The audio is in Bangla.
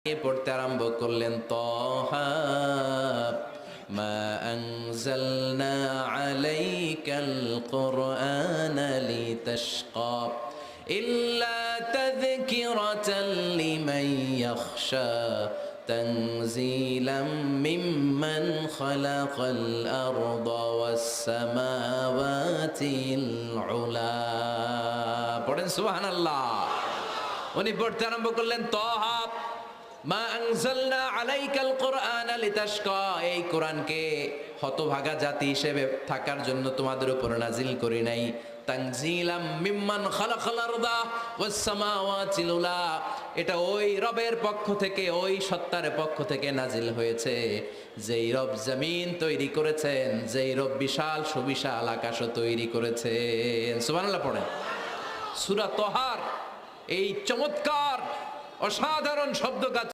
পড়তে আরম্ভ করলেন তহা মা আনজালনা আলাইকাল কুরআনা লিতাশকা ইল্লা তাযকিরাতাল লিমান ইয়াখশা তানজিলাম মিম্মান খালাকাল আরদা ওয়াস সামাওয়াতিল উলা। পড়েন সুবহানাল্লাহ। উনি পড়তে আরম্ভ করলেন তহা মা আনজালনা আলাইকাল কুরআনা লিতাশকা, এই কোরআনকে হতভাগা জাতি হিসেবে থাকার জন্য তোমাদের উপর নাজিল করি নাই। তানজিলাম মিম্মান খালাকাল আরদা ওয়াস সামাওয়াতিল উলা, এটা ওই রবের পক্ষ থেকে, ওই সত্তার পক্ষ থেকে নাজিল হয়েছে যেই রব জমিন তৈরি করেছেন, যেই রব বিশাল সুবিশাল আকাশও তৈরি করেছেন। সুবহানাল্লাহ পড়েন। সূরা তহার এই চমৎকার অসাধারণ শব্দগাছ